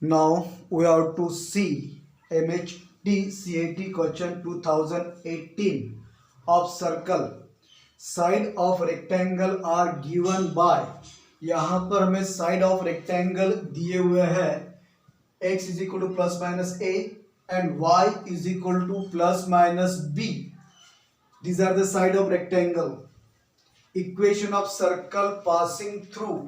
Now we have to see MHD CAT question 2018 of circle. Side of rectangle are given by. यहाँ पर हमें side of rectangle दिए हुए हैं x is equal to plus minus A and y is equal to plus minus B. These are the side of rectangle. Equation of circle passing through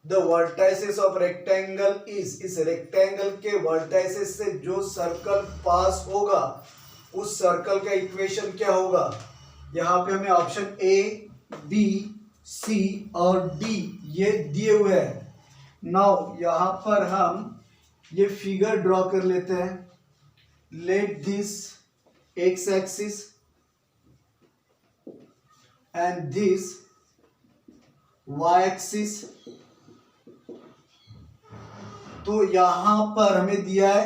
the vertices of rectangle is. इस rectangle के vertices से जो circle पास होगा उस circle का equation क्या होगा. यहाँ पे हमें ऑप्शन ए, बी, सी और डी ये दिए हुए हैं. नाउ यहाँ पर हम ये फिगर ड्रॉ कर लेते हैं. Let this x axis and this y-axis. तो यहां पर हमें दिया है,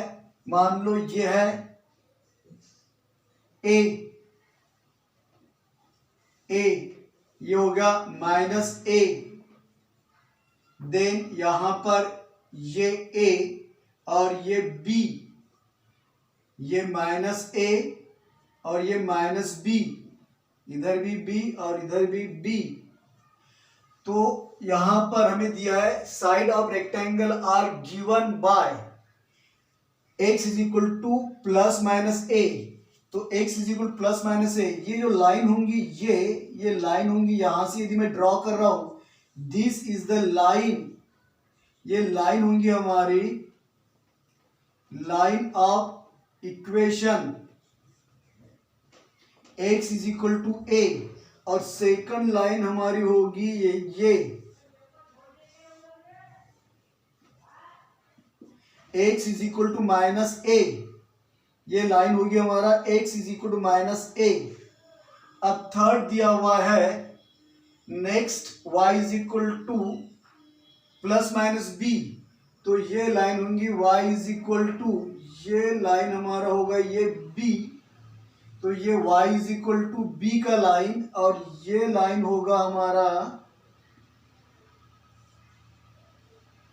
मान लो ये है a, ये हो गया माइनस a. देन यहां पर ये a और ये b, ये माइनस a और ये माइनस b, इधर भी b और इधर भी b. तो यहां पर हमें दिया है side of rectangle are given by x is equal to plus minus A. तो x is equal plus minus A, ये जो लाइन होंगी ये लाइन होंगी. यहां से यदि मैं ड्रॉ कर रहा हूं, दिस इज द लाइन, ये लाइन होंगी हमारी line of equation x is equal to A. और सेकंड लाइन हमारी होगी ये x is equal to minus A. ये लाइन होगी हमारा x is equal to minus A. अब थर्ड दिया हुआ है next y is equal to plus minus B. तो ये लाइन होंगी y इज इक्वल टू, ये लाइन हमारा होगा ये b. तो ये y is equal to B का लाइन और ये लाइन होगा हमारा,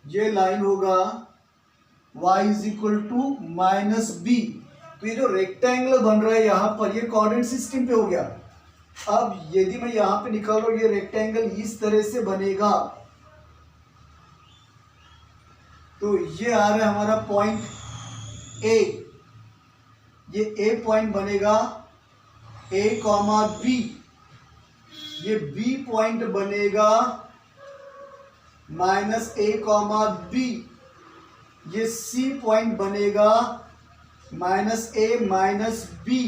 ये लाइन होगा y is equal to minus B. तो ये जो रेक्टेंगल बन रहा है यहाँ पर, ये कोऑर्डिनेट सिस्टम पे हो गया. अब यदि मैं यहाँ पे निकाल रहा हूँ, ये रेक्टेंगल इस तरह से बनेगा. तो ये आ रहा है हमारा पॉइंट ए, ये ए पॉइंट बनेगा a कॉमा बी, ये बी पॉइंट बनेगा माइनस ए कॉमा बी, ये सी पॉइंट बनेगा माइनस ए माइनस बी.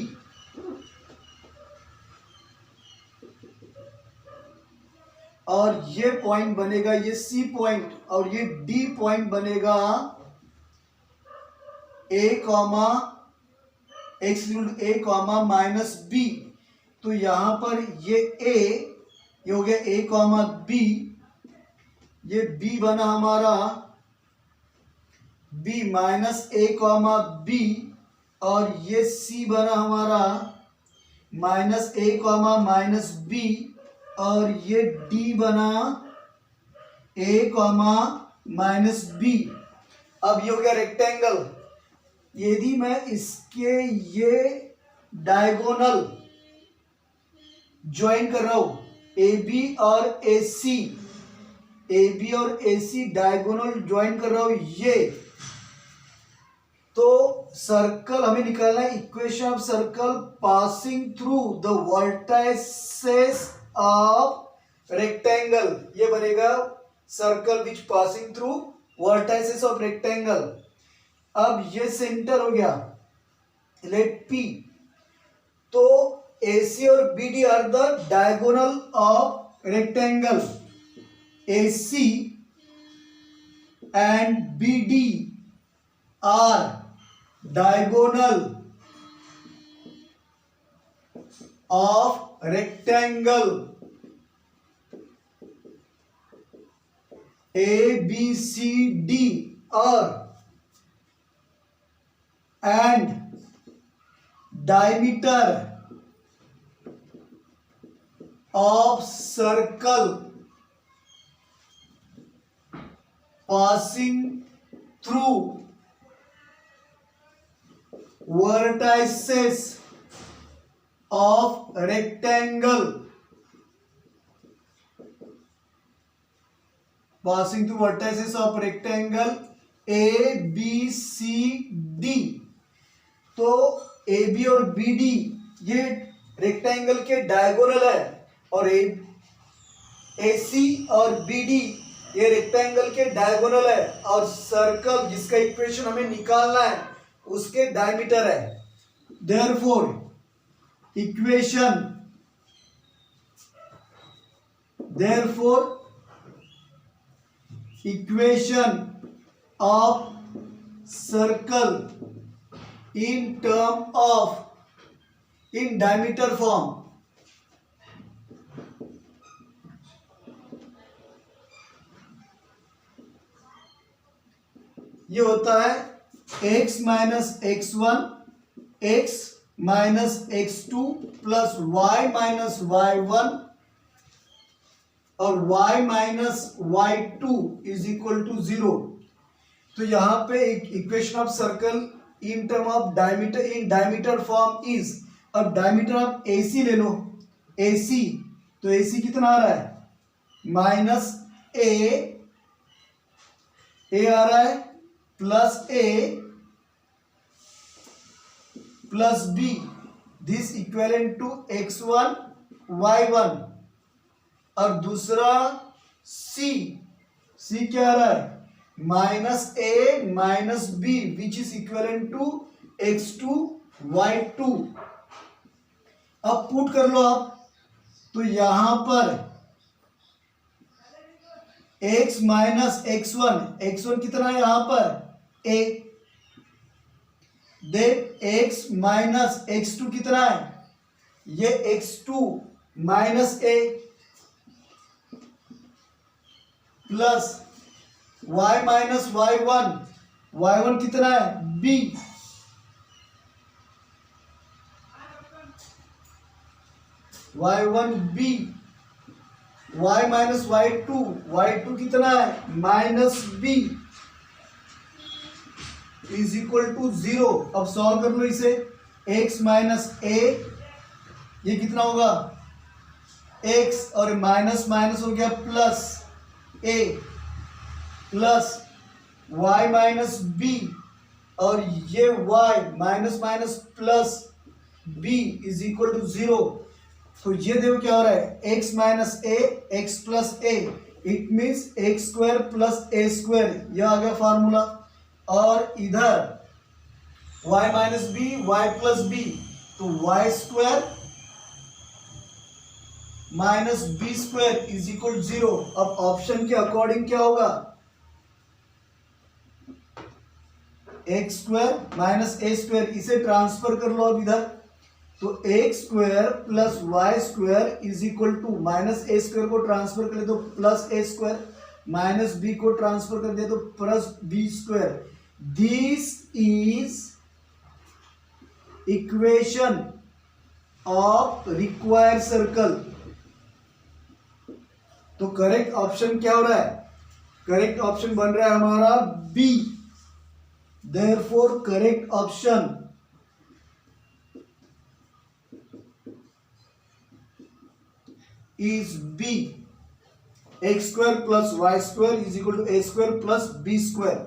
और ये पॉइंट बनेगा ये सी पॉइंट, और ये डी पॉइंट बनेगा a comma x A comma minus B. तो यहां पर ये a, ये हो गया a कॉमा बी, ये b बना हमारा b minus a comma B, और ये c बना हमारा minus a comma minus B, और ये d बना a कॉमा माइनस बी. अब ये हो गया रेक्टेंगल. यदि मैं इसके ये डायगोनल ज्वाइन कर रहा हूं, ए बी और ए सी, ए बी और ए सी डायगोनल ज्वाइन कर रहा हूं ये, तो सर्कल हमें निकालना है. Equation of circle passing through the vertices of rectangle. ये बनेगा circle which passing through vertices of rectangle. अब ये सेंटर हो गया, लेट पी. तो AC और BD are the diagonal of rectangle. AC and BD are diagonal of rectangle. ABCD are and diameter of circle passing through vertices of rectangle passing through vertices of rectangle A B C D। तो A B और B D ये rectangle के diagonal है और ए सी और B D ये rectangle के diagonal है और सर्कल जिसका इक्वेशन हमें निकालना है उसके डायमीटर है। Therefore equation of circle in term of in diameter form ये होता है x minus x one x minus x two plus y minus y one और y minus y two is equal to 0। तो यहां पे एक equation of circle in term of diameter in diameter form is. अब diameter आप AC ले लो, AC तो AC कितना आ रहा है माइनस ए आ रहा है plus A plus B this equivalent to x1 y1 और दूसरा C क्या आ रहा है minus A minus B which is equivalent to x2 y2। अब पुट कर लो आप, तो यहां पर x माइनस x1 कितना है यहां पर a, then x minus x2 कितना है ये x2 minus a plus y minus y1 कितना है b y1 b y minus y2 कितना है minus b is equal to 0। अब सॉल्व कर लो इसे x माइनस a ये कितना होगा x और माइनस माइनस हो गया plus a plus y minus B और ये y minus minus plus b is equal to 0। तो ये देखो क्या हो रहा है x minus A X plus A it means X square plus A square यह आ गया फार्मूला। और इधर y minus B Y plus B तो Y square minus B square is equal 0। अब ऑप्शन के अकॉर्डिंग क्या होगा X square minus A square इसे ट्रांसफर कर लो अब इधर, तो x square plus y square is equal to minus A square को ट्रांसफर कर ले तो plus A square minus B को ट्रांसफर कर दिया तो plus B square. This is equation of required circle. तो करेक्ट ऑप्शन क्या हो रहा है करेक्ट ऑप्शन बन रहा है हमारा B. Therefore correct option is B। x square plus y square is equal to a square plus b square।